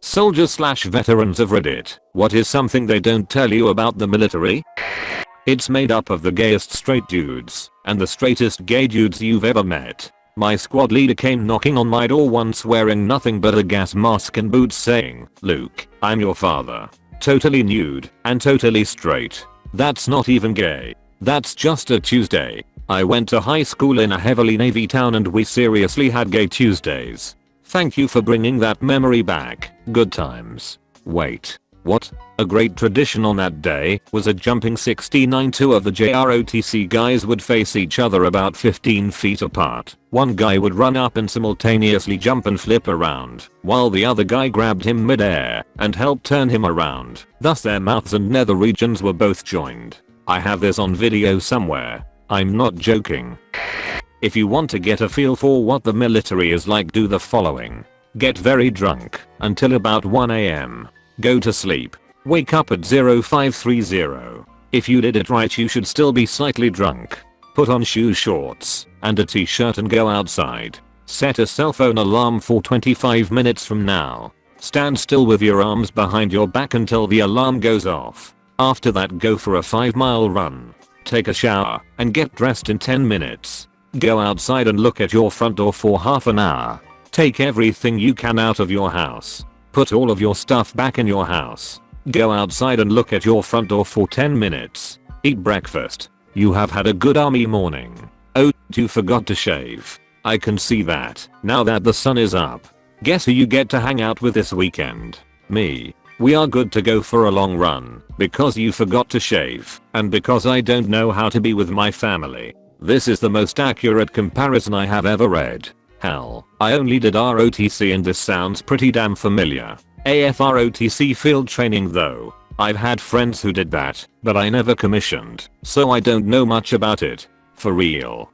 Soldiers slash veterans of Reddit, what is something they don't tell you about the military? It's made up of the gayest straight dudes and the straightest gay dudes you've ever met. My squad leader came knocking on my door once wearing nothing but a gas mask and boots saying, "Luke, I'm your father." Totally nude and totally straight. That's not even gay. That's just a Tuesday. I went to high school in a heavily Navy town and we seriously had gay Tuesdays. Thank you for bringing that memory back. Good times. Wait. What? A great tradition on that day was a jumping 69. Two of the JROTC guys would face each other about 15 feet apart. One guy would run up and simultaneously jump and flip around, while the other guy grabbed him mid-air and helped turn him around. Thus their mouths and nether regions were both joined. I have this on video somewhere. I'm not joking. If you want to get a feel for what the military is like, do the following. Get very drunk until about 1 AM. Go to sleep. Wake up at 0530. If you did it right, you should still be slightly drunk. Put on shoes, shorts, and a t-shirt and go outside. Set a cell phone alarm for 25 minutes from now. Stand still with your arms behind your back until the alarm goes off. After that, go for a 5-mile run. Take a shower and get dressed in 10 minutes. Go outside and look at your front door for half an hour. Take everything you can out of your house. Put all of your stuff back in your house. Go outside and look at your front door for 10 minutes. Eat breakfast. You have had a good army morning. Oh, you forgot to shave. I can see that. Now that the sun is up. Guess who you get to hang out with this weekend? Me. We are good to go for a long run because you forgot to shave and because I don't know how to be with my family. This is the most accurate comparison I have ever read. Hell, I only did ROTC and this sounds pretty damn familiar. AFROTC field training though. I've had friends who did that, but I never commissioned, so I don't know much about it. For real.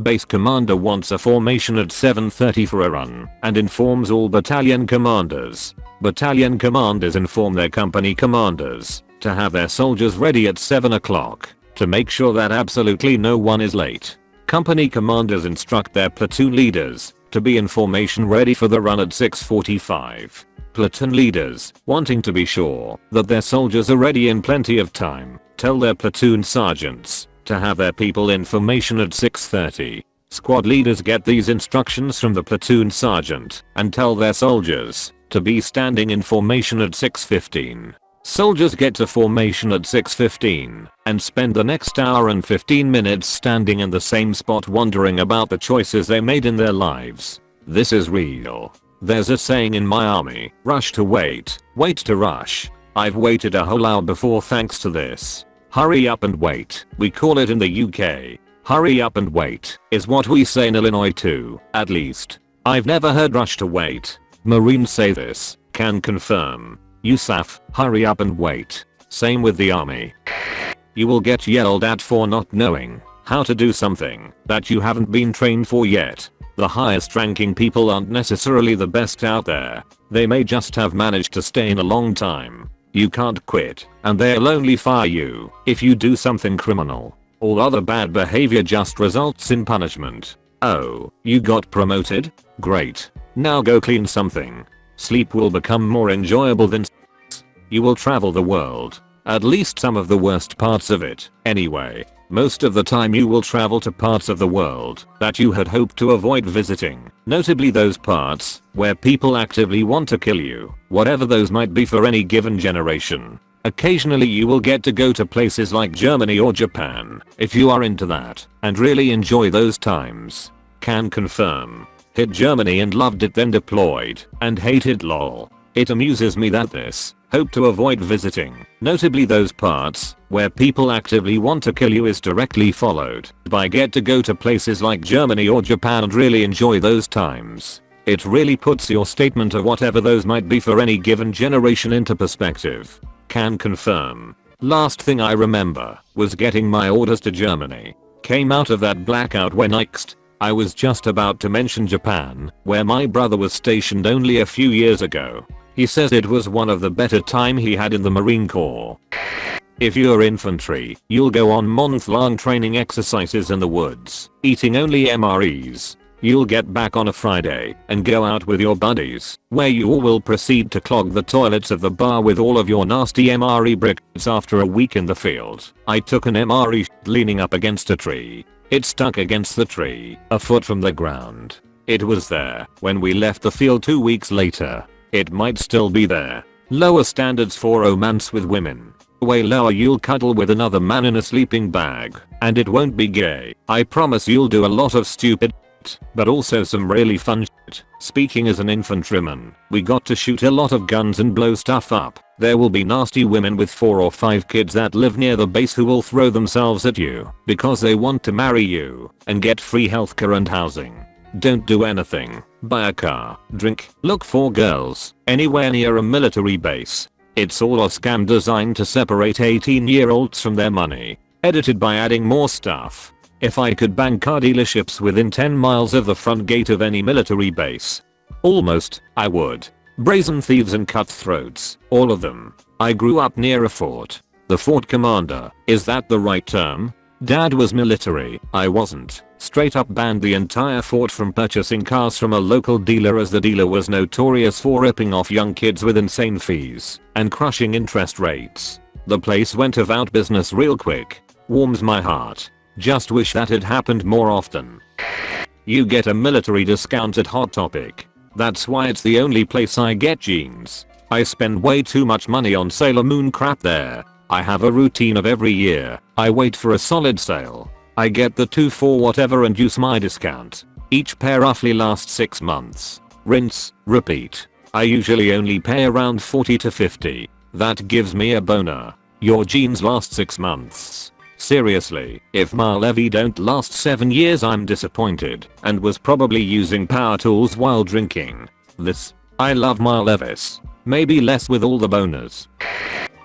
Base commander wants a formation at 7:30 for a run and informs all battalion commanders. Battalion commanders inform their company commanders to have their soldiers ready at 7 o'clock to make sure that absolutely no one is late. Company commanders instruct their platoon leaders to be in formation ready for the run at 6:45. Platoon leaders, wanting to be sure that their soldiers are ready in plenty of time, tell their platoon sergeants to have their people in formation at 6:30. Squad leaders get these instructions from the platoon sergeant and tell their soldiers to be standing in formation at 6:15. Soldiers get to formation at 6:15 and spend the next hour and 15 minutes standing in the same spot wondering about the choices they made in their lives. This is real. There's a saying in my army, rush to wait, wait to rush. I've waited a whole hour before thanks to this. Hurry up and wait, we call it in the UK. Hurry up and wait is what we say in Illinois too, at least. I've never heard rush to wait. Marines say this, can confirm. USAF, hurry up and wait. Same with the army. You will get yelled at for not knowing how to do something that you haven't been trained for yet. The highest ranking people aren't necessarily the best out there. They may just have managed to stay in a long time. You can't quit, and they'll only fire you if you do something criminal. All other bad behavior just results in punishment. Oh, you got promoted? Great. Now go clean something. Sleep will become more enjoyable than sex. You will travel the world. At least some of the worst parts of it, anyway. Most of the time you will travel to parts of the world that you had hoped to avoid visiting. Notably those parts where people actively want to kill you, whatever those might be for any given generation. Occasionally you will get to go to places like Germany or Japan, if you are into that, and really enjoy those times. Can confirm. Hit Germany and loved it, then deployed and hated lol. It amuses me that this hope to avoid visiting, notably those parts where people actively want to kill you, is directly followed by get to go to places like Germany or Japan and really enjoy those times. It really puts your statement of whatever those might be for any given generation into perspective. Can confirm. Last thing I remember was getting my orders to Germany. Came out of that blackout when I was just about to mention Japan, where my brother was stationed only a few years ago. He says it was one of the better time he had in the Marine Corps. If you're infantry, you'll go on month-long training exercises in the woods, eating only MREs. You'll get back on a Friday and go out with your buddies, where you all will proceed to clog the toilets of the bar with all of your nasty MRE bricks after a week in the field. I took an MRE shit leaning up against a tree. It stuck against the tree, a foot from the ground. It was there when we left the field 2 weeks later. It might still be there. Lower standards for romance with women. Way lower you'll cuddle with another man in a sleeping bag, and it won't be gay. I promise you'll do a lot of stupid shit, but also some really fun shit. Speaking as an infantryman, we got to shoot a lot of guns and blow stuff up. There will be nasty women with 4 or 5 kids that live near the base who will throw themselves at you because they want to marry you and get free healthcare and housing. Don't do anything. Buy a car, drink, look for girls anywhere near a military base. It's all a scam designed to separate 18-year-olds from their money. Edited by adding more stuff. If I could bang car dealerships within 10 miles of the front gate of any military base. Almost, I would. Brazen thieves and cutthroats, all of them. I grew up near a fort. The fort commander, is that the right term? Dad was military, I wasn't. Straight up banned the entire fort from purchasing cars from a local dealer as the dealer was notorious for ripping off young kids with insane fees and crushing interest rates. The place went out business real quick. Warms my heart. Just wish that had happened more often. You get a military discount at Hot Topic. That's why it's the only place I get jeans. I spend way too much money on Sailor Moon crap there. I have a routine of every year. I wait for a solid sale. I get the 2 for whatever and use my discount. Each pair roughly lasts 6 months. Rinse, repeat. I usually only pay around 40 to 50. That gives me a boner. Your jeans last 6 months. Seriously, if my levy don't last 7 years I'm disappointed and was probably using power tools while drinking. I love my Levis. Maybe less with all the boners.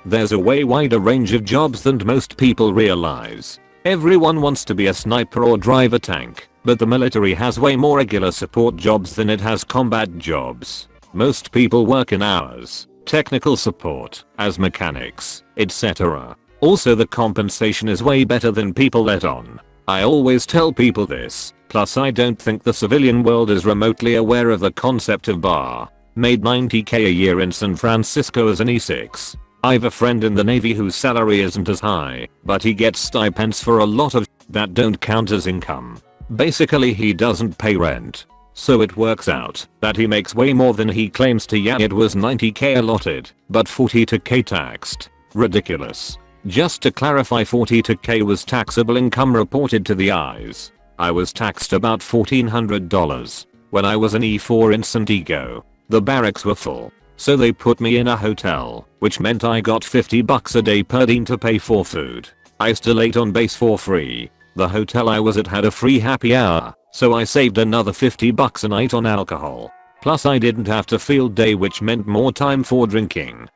There's a way wider range of jobs than most people realize. Everyone wants to be a sniper or drive a tank, but the military has way more regular support jobs than it has combat jobs. Most people work in hours, technical support, as mechanics, etc. Also the compensation is way better than people let on. I always tell people this, plus I don't think the civilian world is remotely aware of the concept of bar. Made $90k a year in San Francisco as an E6. I've a friend in the Navy whose salary isn't as high, but he gets stipends for a lot of that don't count as income. Basically he doesn't pay rent. So it works out that he makes way more than he claims to. Yeah, it was $90k allotted, but $42k taxed. Ridiculous. Just to clarify, $42k was taxable income reported to the eyes. I was taxed about $1,400 when I was an E4 in San Diego. The barracks were full. So they put me in a hotel, which meant I got $50 a day per diem to pay for food. I still ate on base for free. The hotel I was at had a free happy hour, so I saved another $50 a night on alcohol. Plus I didn't have to field day, which meant more time for drinking.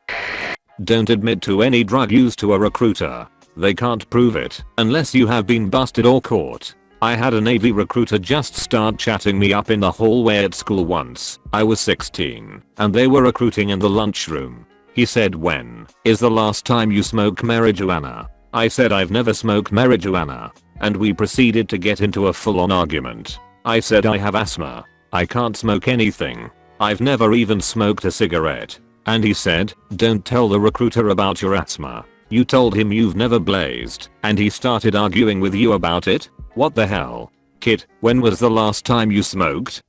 Don't admit to any drug use to a recruiter. They can't prove it unless you have been busted or caught. I had a Navy recruiter just start chatting me up in the hallway at school once. I was 16 and they were recruiting in the lunchroom. He said, "When is the last time you smoked marijuana?" I said, "I've never smoked marijuana." And we proceeded to get into a full-on argument. I said, "I have asthma. I can't smoke anything. I've never even smoked a cigarette." And he said, "Don't tell the recruiter about your asthma. You told him you've never blazed and he started arguing with you about it? What the hell? Kid, when was the last time you smoked?"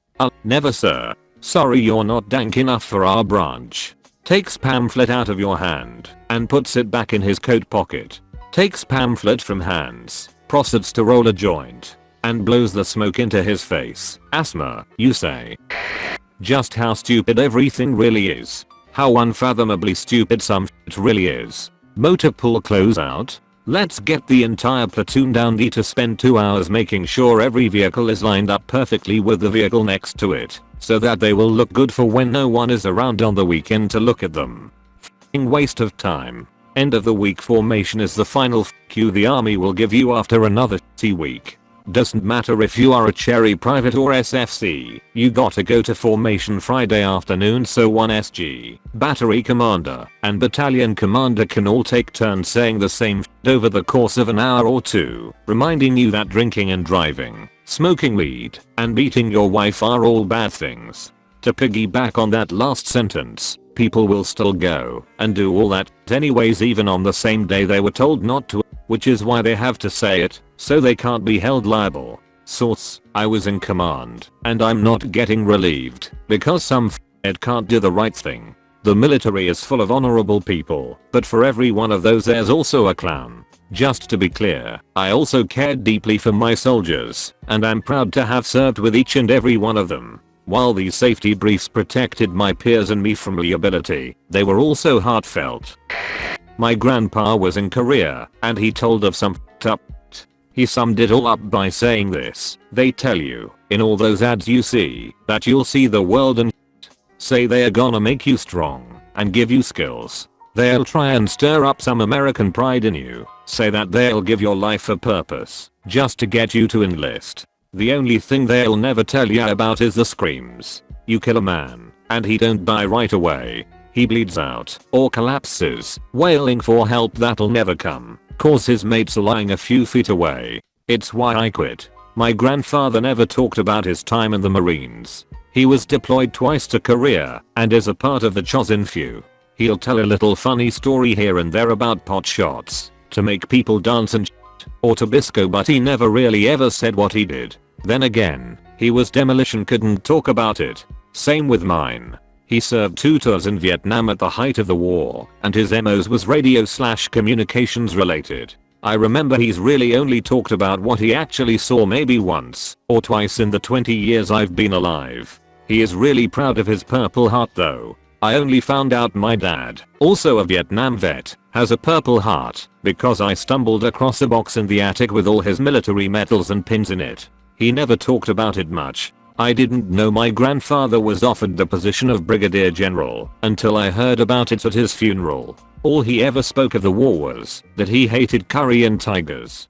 Never, sir. Sorry, you're not dank enough for our branch." Takes pamphlet out of your hand and puts it back in his coat pocket. Takes pamphlet from hands, proceeds to roll a joint and blows the smoke into his face. Asthma, you say? Just how stupid everything really is. How unfathomably stupid some shit really is. Motor pool closeout? Let's get the entire platoon down to spend 2 hours making sure every vehicle is lined up perfectly with the vehicle next to it, so that they will look good for when no one is around on the weekend to look at them. F***ing waste of time. End of the week formation is the final f*** you the army will give you after another shitty week. Doesn't matter if you are a cherry private or SFC, you gotta go to formation Friday afternoon so 1SG, battery commander, and battalion commander can all take turns saying the same shit over the course of an hour or two, reminding you that drinking and driving, smoking weed, and beating your wife are all bad things. To piggyback on that last sentence, people will still go and do all that anyways even on the same day they were told not to, which is why they have to say it, so they can't be held liable. Source: I was in command, and I'm not getting relieved, because some f***head can't do the right thing. The military is full of honorable people, but for every one of those there's also a clown. Just to be clear, I also cared deeply for my soldiers, and I'm proud to have served with each and every one of them. While these safety briefs protected my peers and me from liability, they were also heartfelt. My grandpa was in Korea, and he told of some f***ed up. He summed it all up by saying this: they tell you, in all those ads you see, that you'll see the world and say they're gonna make you strong and give you skills. They'll try and stir up some American pride in you, say that they'll give your life a purpose, just to get you to enlist. The only thing they'll never tell you about is the screams. You kill a man, and he don't die right away. He bleeds out, or collapses, wailing for help that'll never come, cause his mates are lying a few feet away. It's why I quit. My grandfather never talked about his time in the Marines. He was deployed twice to Korea, and is a part of the chosen few. He'll tell a little funny story here and there about pot shots, to make people dance and shit, or Tabasco, but he never really ever said what he did. Then again, he was demolition, couldn't talk about it. Same with mine. He served 2 tours in Vietnam at the height of the war, and his MOs was radio/communications related. I remember he's really only talked about what he actually saw maybe once or twice in the 20 years I've been alive. He is really proud of his Purple Heart though. I only found out my dad, also a Vietnam vet, has a Purple Heart because I stumbled across a box in the attic with all his military medals and pins in it. He never talked about it much. I didn't know my grandfather was offered the position of Brigadier General until I heard about it at his funeral. All he ever spoke of the war was that he hated curry and tigers.